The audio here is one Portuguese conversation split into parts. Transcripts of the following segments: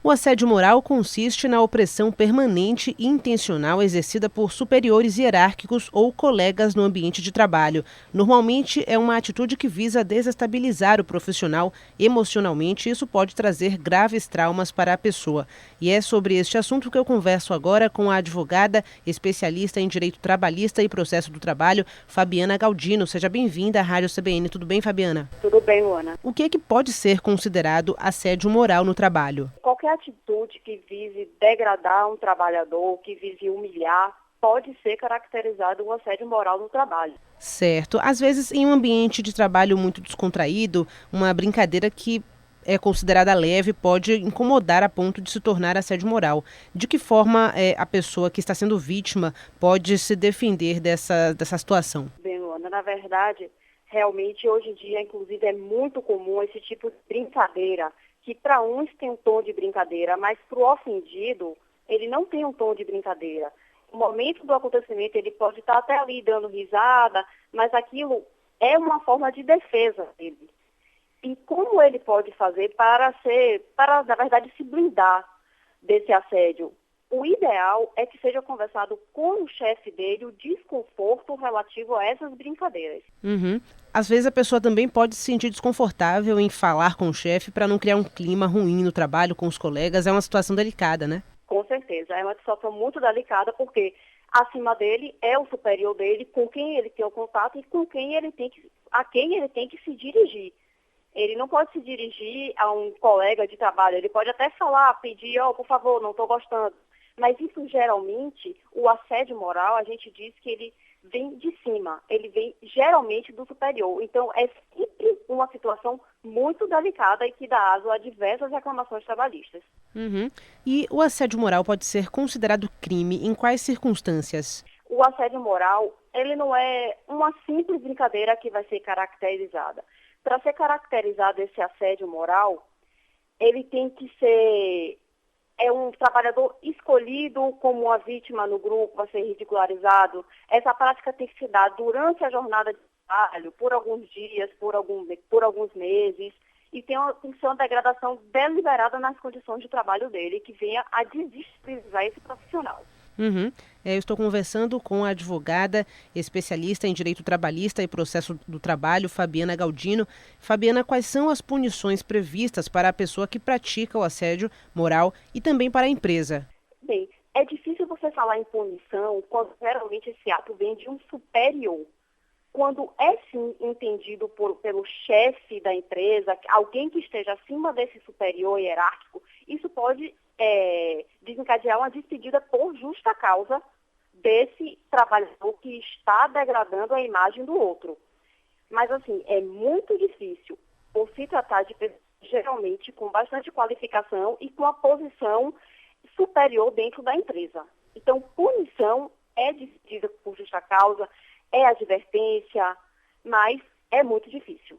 O assédio moral consiste na opressão permanente e intencional exercida por superiores hierárquicos ou colegas no ambiente de trabalho. Normalmente é uma atitude que visa desestabilizar o profissional emocionalmente e isso pode trazer graves traumas para a pessoa. E é sobre este assunto que eu converso agora com a advogada especialista em direito trabalhista e processo do trabalho, Fabiana Galdino. Seja bem-vinda à Rádio CBN. Tudo bem, Fabiana? Tudo bem, Luana. O que pode ser considerado assédio moral no trabalho? Qualquer atitude que vise degradar um trabalhador, que vise humilhar, pode ser caracterizado um assédio moral no trabalho. Certo. Às vezes, em um ambiente de trabalho muito descontraído, uma brincadeira que é considerada leve pode incomodar a ponto de se tornar assédio moral. De que forma a pessoa que está sendo vítima pode se defender dessa situação? Bem, Luana, na verdade, realmente hoje em dia, inclusive, é muito comum esse tipo de brincadeira, que para uns tem um tom de brincadeira, mas para o ofendido, ele não tem um tom de brincadeira. No momento do acontecimento, ele pode estar até ali dando risada, mas aquilo é uma forma de defesa dele. E como ele pode fazer para, na verdade, se blindar desse assédio? O ideal é que seja conversado com o chefe dele o desconforto relativo a essas brincadeiras. Uhum. Às vezes a pessoa também pode se sentir desconfortável em falar com o chefe para não criar um clima ruim no trabalho com os colegas. É uma situação delicada, né? Com certeza. É uma situação muito delicada porque acima dele é o superior dele, com quem ele tem o contato e a quem ele tem que se dirigir. Ele não pode se dirigir a um colega de trabalho. Ele pode até falar, pedir, por favor, não estou gostando. Mas isso geralmente, o assédio moral, a gente diz que ele vem de cima, ele vem geralmente do superior. Então é sempre uma situação muito delicada e que dá aso a diversas reclamações trabalhistas. Uhum. E o assédio moral pode ser considerado crime em quais circunstâncias? O assédio moral, ele não é uma simples brincadeira que vai ser caracterizada. Para ser caracterizado esse assédio moral, ele tem que ser um trabalhador escolhido como uma vítima no grupo, vai ser ridicularizado. Essa prática tem que se dar durante a jornada de trabalho, por alguns dias, por alguns meses, e tem que ser uma degradação deliberada nas condições de trabalho dele, que venha a desestabilizar esse profissional. Uhum. Eu estou conversando com a advogada especialista em direito trabalhista e processo do trabalho, Fabiana Galdino. Fabiana, quais são as punições previstas para a pessoa que pratica o assédio moral e também para a empresa? Bem, é difícil você falar em punição quando geralmente esse ato vem de um superior. Quando é sim entendido pelo chefe da empresa, alguém que esteja acima desse superior hierárquico, isso pode desencadear uma despedida por justa causa desse trabalhador que está degradando a imagem do outro. Mas, assim, é muito difícil por se tratar de pessoas geralmente com bastante qualificação e com a posição superior dentro da empresa. Então, punição é despedida por justa causa, é advertência, mas é muito difícil.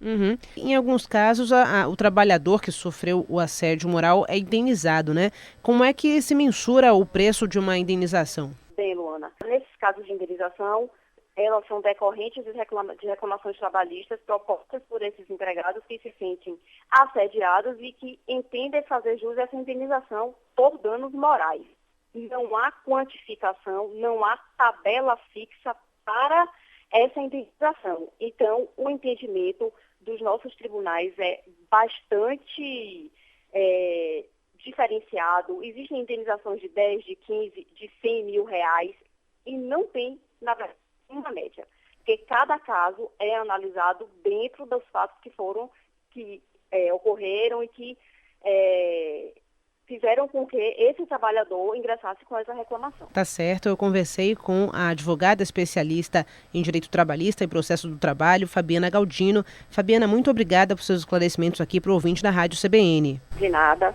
Uhum. Em alguns casos, o trabalhador que sofreu o assédio moral é indenizado, né? Como é que se mensura o preço de uma indenização? Bem, Luana, nesses casos de indenização, elas são decorrentes de reclamações trabalhistas propostas por esses empregados que se sentem assediados e que entendem fazer jus a essa indenização por danos morais. Não há quantificação, não há tabela fixa para essa indenização. Então, o entendimento dos nossos tribunais é bastante diferenciado. Existem indenizações de 10, de 15, de 100 mil reais e não tem, na verdade, uma média. Porque cada caso é analisado dentro dos fatos que ocorreram e que fizeram com que esse trabalhador ingressasse com essa reclamação. Tá certo, eu conversei com a advogada especialista em direito trabalhista e processo do trabalho, Fabiana Galdino. Fabiana, muito obrigada por seus esclarecimentos aqui para o ouvinte da Rádio CBN. De nada.